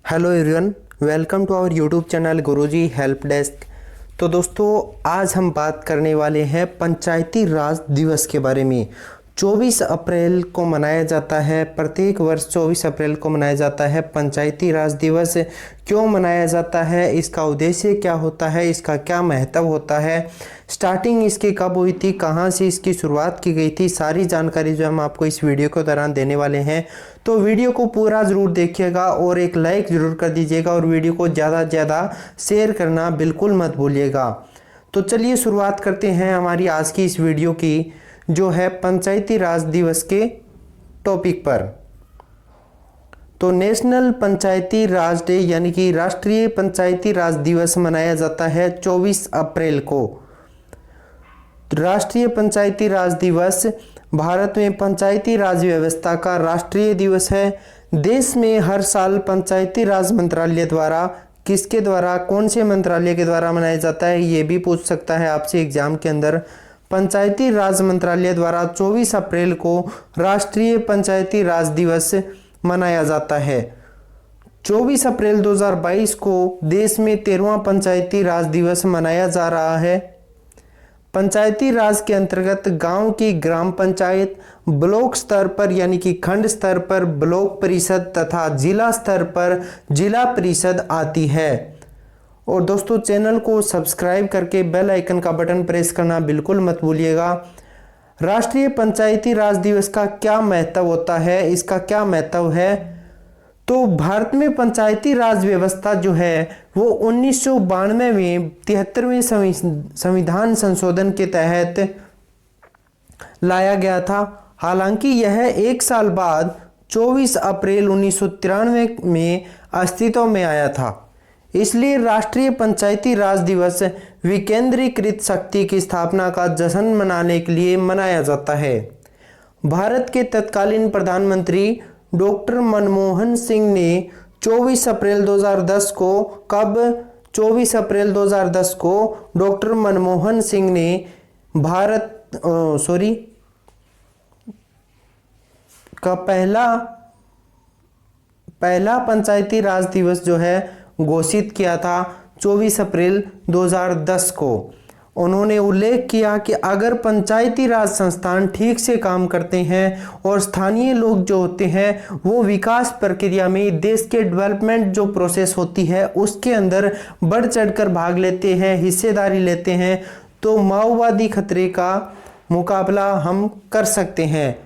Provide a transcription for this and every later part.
Hello everyone, welcome to our YouTube channel Guruji help desk. तो दोस्तों, आज हम बात करने वाले हैं पंचायती राज दिवस के बारे में। 24 अप्रैल को मनाया जाता है, प्रत्येक वर्ष 24 अप्रैल को मनाया जाता है पंचायती राज दिवस। क्यों मनाया जाता है, इसका उद्देश्य क्या होता है, इसका क्या महत्व होता है, स्टार्टिंग इसकी कब हुई थी, कहाँ से इसकी शुरुआत की गई थी, सारी जानकारी जो हम आपको इस वीडियो के दौरान देने वाले हैं। तो वीडियो को पूरा ज़रूर देखिएगा और एक लाइक ज़रूर कर दीजिएगा और वीडियो को ज़्यादा से ज़्यादा शेयर करना बिल्कुल मत भूलिएगा। तो चलिए शुरुआत करते हैं हमारी आज की इस वीडियो की, जो है पंचायती राज दिवस के टॉपिक पर। तो नेशनल पंचायती राज डे यानी कि राष्ट्रीय पंचायती राज दिवस मनाया जाता है 24 अप्रैल को। राष्ट्रीय पंचायती राज दिवस भारत में पंचायती राज व्यवस्था का राष्ट्रीय दिवस है। देश में हर साल पंचायती राज मंत्रालय द्वारा, किसके द्वारा, कौन से मंत्रालय के द्वारा मनाया जाता है, ये भी पूछ सकता है आपसे एग्जाम के अंदर। पंचायती राज मंत्रालय द्वारा 24 अप्रैल को राष्ट्रीय पंचायती राज दिवस मनाया जाता है। 24 अप्रैल 2022 को देश में 13वां पंचायती राज दिवस मनाया जा रहा है। पंचायती राज के अंतर्गत गांव की ग्राम पंचायत, ब्लॉक स्तर पर यानी कि खंड स्तर पर ब्लॉक परिषद तथा जिला स्तर पर जिला परिषद आती है। और दोस्तों, चैनल को सब्सक्राइब करके बेल आइकन का बटन प्रेस करना बिल्कुल मत भूलिएगा। राष्ट्रीय पंचायती राज दिवस का क्या महत्व होता है, इसका क्या महत्व है, तो भारत में पंचायती राज व्यवस्था जो है वो 1992 में 73वें संविधान संशोधन के तहत लाया गया था। हालांकि यह एक साल बाद 24 अप्रैल 1993 में अस्तित्व में आया था। इसलिए राष्ट्रीय पंचायती राज दिवस विकेंद्रीकृत शक्ति की स्थापना का जश्न मनाने के लिए मनाया जाता है। भारत के तत्कालीन प्रधानमंत्री डॉक्टर मनमोहन सिंह ने 24 अप्रैल 2010 को, कब, 24 अप्रैल 2010 को डॉक्टर मनमोहन सिंह ने पहला पंचायती राज दिवस जो है घोषित किया था 24 अप्रैल 2010 को। उन्होंने उल्लेख किया कि अगर पंचायती राज संस्थान ठीक से काम करते हैं और स्थानीय लोग जो होते हैं वो विकास प्रक्रिया में, देश के डेवलपमेंट जो प्रोसेस होती है उसके अंदर बढ़ चढ़कर भाग लेते हैं, हिस्सेदारी लेते हैं, तो माओवादी खतरे का मुकाबला हम कर सकते हैं।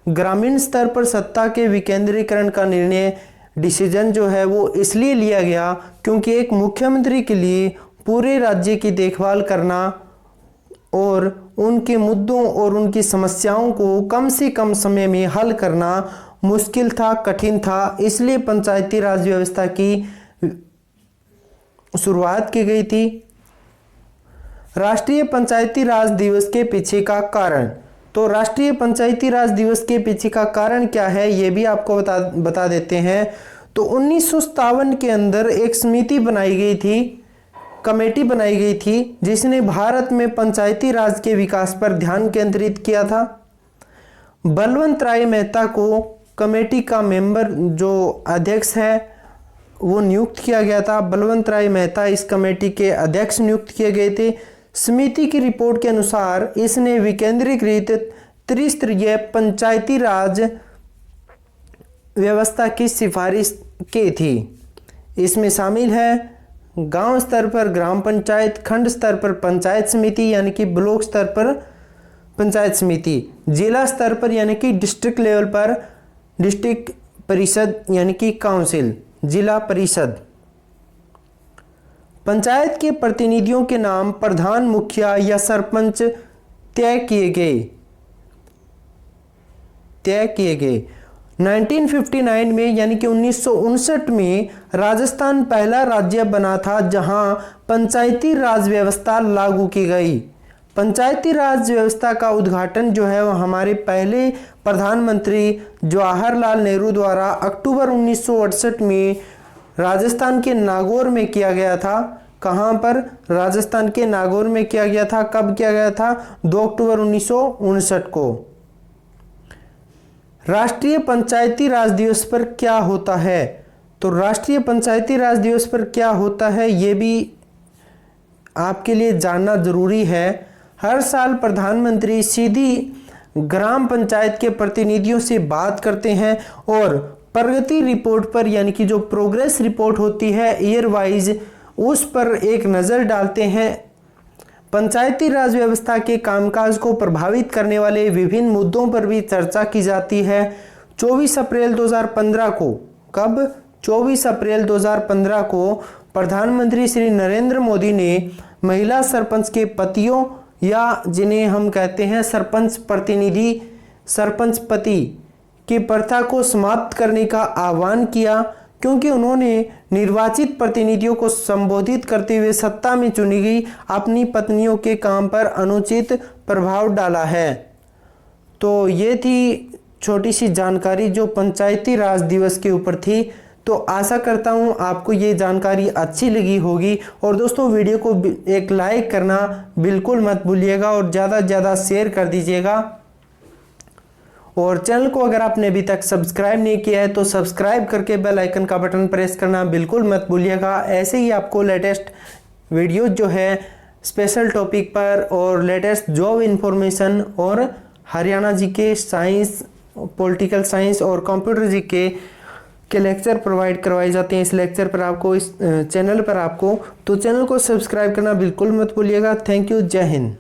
ग्रामीण स्तर पर सत्ता के विकेंद्रीकरण का निर्णय, डिसीजन जो है वो इसलिए लिया गया क्योंकि एक मुख्यमंत्री के लिए पूरे राज्य की देखभाल करना और उनके मुद्दों और उनकी समस्याओं को कम से कम समय में हल करना मुश्किल था, कठिन था। इसलिए पंचायती राज व्यवस्था की शुरुआत की गई थी। राष्ट्रीय पंचायती राज दिवस के पीछे का कारण, तो राष्ट्रीय पंचायती राज दिवस के पीछे का कारण क्या है ये भी आपको बता देते हैं। तो 1957 के अंदर एक समिति बनाई गई थी, कमेटी बनाई गई थी, जिसने भारत में पंचायती राज के विकास पर ध्यान केंद्रित किया था। बलवंत राय मेहता को कमेटी का मेंबर, जो अध्यक्ष है, वो नियुक्त किया गया था। बलवंत राय मेहता इस कमेटी के अध्यक्ष नियुक्त किए गए थे। समिति की रिपोर्ट के अनुसार इसने विकेंद्रीकृत त्रिस्तरीय पंचायती राज व्यवस्था की सिफारिश की थी। इसमें शामिल है गांव स्तर पर ग्राम पंचायत, खंड स्तर पर पंचायत समिति यानी कि ब्लॉक स्तर पर पंचायत समिति, जिला स्तर पर यानी कि डिस्ट्रिक्ट लेवल पर डिस्ट्रिक्ट परिषद यानी कि काउंसिल, जिला परिषद। पंचायत के प्रतिनिधियों के नाम प्रधान, मुखिया या सरपंच तय किए गए। 1959 में यानी कि 1959 में राजस्थान पहला राज्य बना था जहां पंचायती राज व्यवस्था लागू की गई। पंचायती राज व्यवस्था का उद्घाटन जो है वो हमारे पहले प्रधानमंत्री जवाहरलाल नेहरू द्वारा अक्टूबर 1968 में राजस्थान के नागौर में किया गया था। कहां पर? राजस्थान के नागौर में किया गया था। कब किया गया था? 2 अक्टूबर 1959 को। राष्ट्रीय पंचायती राज दिवस पर क्या होता है? तो राष्ट्रीय पंचायती राज दिवस पर क्या होता है ये भी आपके लिए जानना जरूरी है। हर साल प्रधानमंत्री सीधी ग्राम पंचायत के प्रतिनिधियों से बात करते हैं और प्रगति रिपोर्ट पर, यानी कि जो प्रोग्रेस रिपोर्ट होती है ईयर वाइज, उस पर एक नज़र डालते हैं। पंचायती राज व्यवस्था के कामकाज को प्रभावित करने वाले विभिन्न मुद्दों पर भी चर्चा की जाती है। 24 अप्रैल 2015 को, कब? 24 अप्रैल 2015 को प्रधानमंत्री श्री नरेंद्र मोदी ने महिला सरपंच के पतियों, या जिन्हें हम कहते हैं सरपंच प्रतिनिधि, सरपंच पति की प्रथा को समाप्त करने का आह्वान किया, क्योंकि उन्होंने निर्वाचित प्रतिनिधियों को संबोधित करते हुए सत्ता में चुनी गई अपनी पत्नियों के काम पर अनुचित प्रभाव डाला है। तो ये थी छोटी सी जानकारी जो पंचायती राज दिवस के ऊपर थी। तो आशा करता हूँ आपको ये जानकारी अच्छी लगी होगी। और दोस्तों वीडियो को एक लाइक करना बिल्कुल मत भूलिएगा और ज़्यादा से ज़्यादा शेयर कर दीजिएगा। और चैनल को अगर आपने अभी तक सब्सक्राइब नहीं किया है तो सब्सक्राइब करके बेल आइकन का बटन प्रेस करना बिल्कुल मत भूलिएगा। ऐसे ही आपको लेटेस्ट वीडियो जो है स्पेशल टॉपिक पर और लेटेस्ट जॉब इंफॉर्मेशन और Haryana GK, science, political science और कंप्यूटर जीके के लेक्चर प्रोवाइड करवाए जाते हैं। इस लेक्चर पर आपको, इस चैनल पर आपको, तो चैनल को सब्सक्राइब करना बिल्कुल मत भूलिएगा। Thank you. जय हिंद।